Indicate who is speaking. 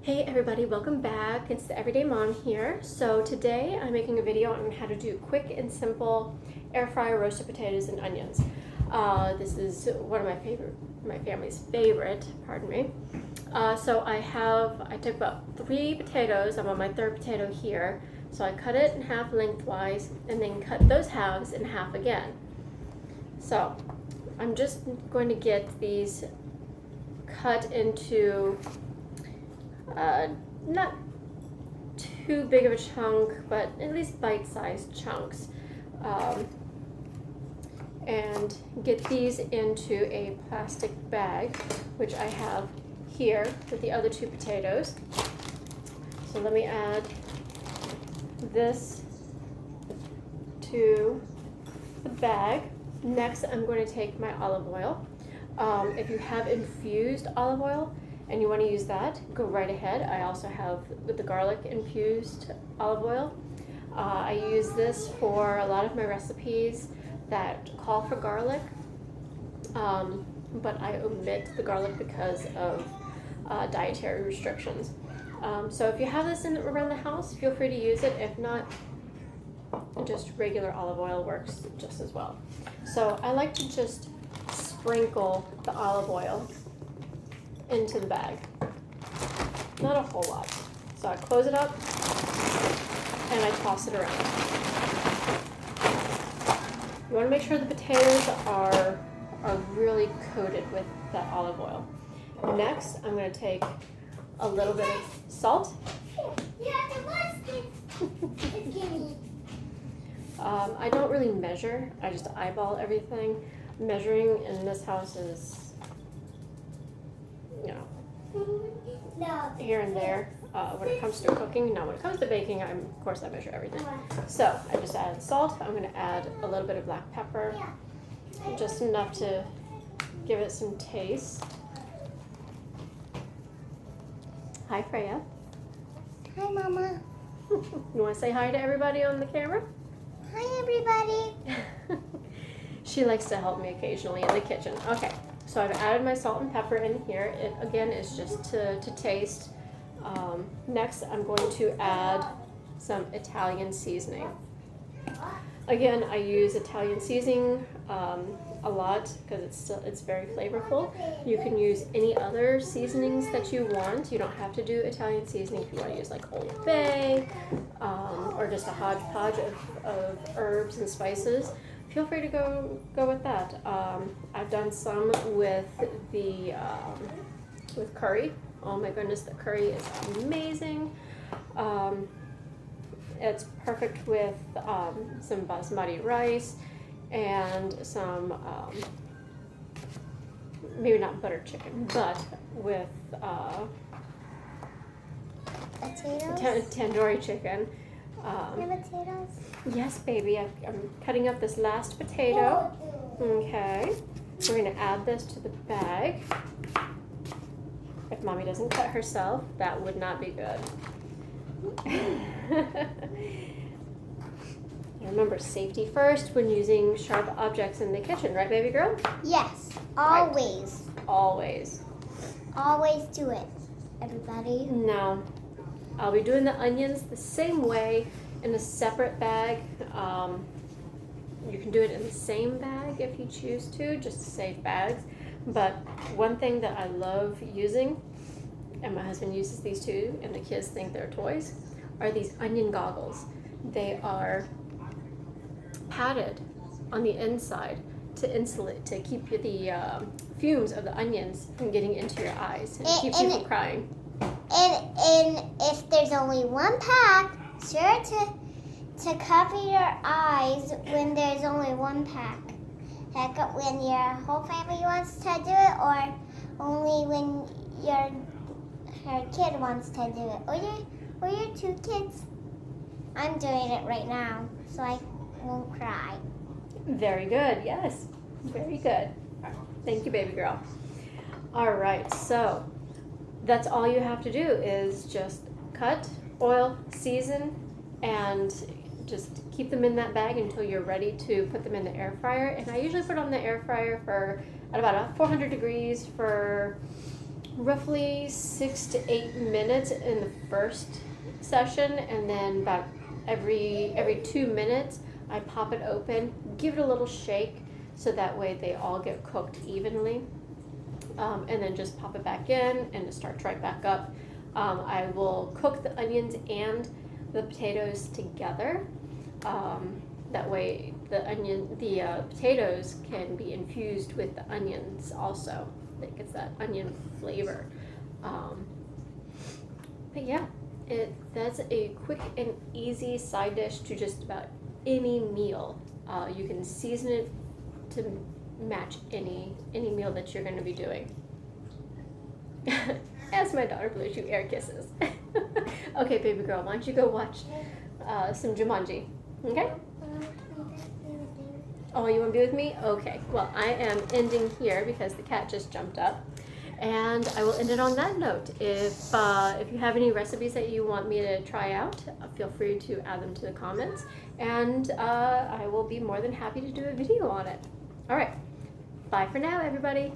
Speaker 1: Hey everybody, welcome back. It's the Everyday Mom here. So today I'm making a video on how to do quick and simple air fryer roasted potatoes and onions. This is one of my family's favorite, pardon me. So I took about 3 potatoes. I'm on my 3rd potato here. So I cut it in half lengthwise and then cut those halves in half again. So I'm just going to get these cut into not too big of a chunk, but at least bite-sized chunks, and get these into a plastic bag, which I have here with the other 2 potatoes. So let me add this to the bag. Next, I'm going to take my olive oil. If you have infused olive oil and you want to use that, go right ahead. I also have the garlic infused olive oil. I use this for a lot of my recipes that call for garlic, but I omit the garlic because of dietary restrictions. So if you have this around the house, feel free to use it. If not, just regular olive oil works just as well. So I like to just sprinkle the olive oil into the bag. Not a whole lot. So I close it up and I toss it around. You want to make sure the potatoes are really coated with that olive oil. Next, I'm going to take a little bit of salt. I don't really measure. I just eyeball everything. Measuring in this house is, here and there when it comes to cooking. Now when it comes to baking, of course I measure everything. So I just added salt. I'm going to add a little bit of black pepper, just enough to give it some taste. Hi Freya.
Speaker 2: Hi Mama.
Speaker 1: You want to say hi to everybody on the camera?
Speaker 2: Hi everybody.
Speaker 1: She likes to help me occasionally in the kitchen. Okay. So I've added my salt and pepper in here. It again is just to taste. Next, I'm going to add some Italian seasoning. Again, I use Italian seasoning a lot because it's very flavorful. You can use any other seasonings that you want. You don't have to do Italian seasoning if you want to use like Old Bay or just a hodgepodge of herbs and spices. Feel free to go with that. I've done some with with curry. Oh my goodness, the curry is amazing. It's perfect with some basmati rice and some maybe not butter chicken, but with tandoori chicken.
Speaker 2: Potatoes?
Speaker 1: Yes, baby. I'm cutting up this last potato. Okay. We're going to add this to the bag. If Mommy doesn't cut herself, that would not be good. Remember, safety first when using sharp objects in the kitchen, right, baby girl?
Speaker 2: Yes, always.
Speaker 1: Right. Always.
Speaker 2: Always do it, everybody.
Speaker 1: Now, I'll be doing the onions the same way in a separate bag. You can do it in the same bag if you choose to, just to save bags. But one thing that I love using, and my husband uses these too, and the kids think they're toys, are these onion goggles. They are padded on the inside to insulate, to keep the fumes of the onions from getting into your eyes and keeps you from crying.
Speaker 2: And if there's only one pack, sure to cover your eyes when there's only one pack. Heck, when your whole family wants to do it, or only when her kid wants to do it, or your 2 kids. I'm doing it right now, so I won't cry.
Speaker 1: Very good. Yes, very good. Thank you, baby girl. All right, so that's all you have to do is just cut, oil, season, and just keep them in that bag until you're ready to put them in the air fryer. And I usually put on the air fryer at about 400 degrees for roughly 6 to 8 minutes in the first session, and then about every 2 minutes I pop it open, give it a little shake so that way they all get cooked evenly, and then just pop it back in and it starts right back up. I will cook the onions and the potatoes together. That way the potatoes can be infused with the onions also. It gets that onion flavor. But yeah, that's a quick and easy side dish to just about any meal. You can season it to match any meal that you're going to be doing. As my daughter blows you air kisses. Okay, baby girl, why don't you go watch some Jumanji? Okay? Oh, you want to be with me? Okay. Well, I am ending here because the cat just jumped up. And I will end it on that note. If you have any recipes that you want me to try out, feel free to add them to the comments. And I will be more than happy to do a video on it. All right. Bye for now, everybody.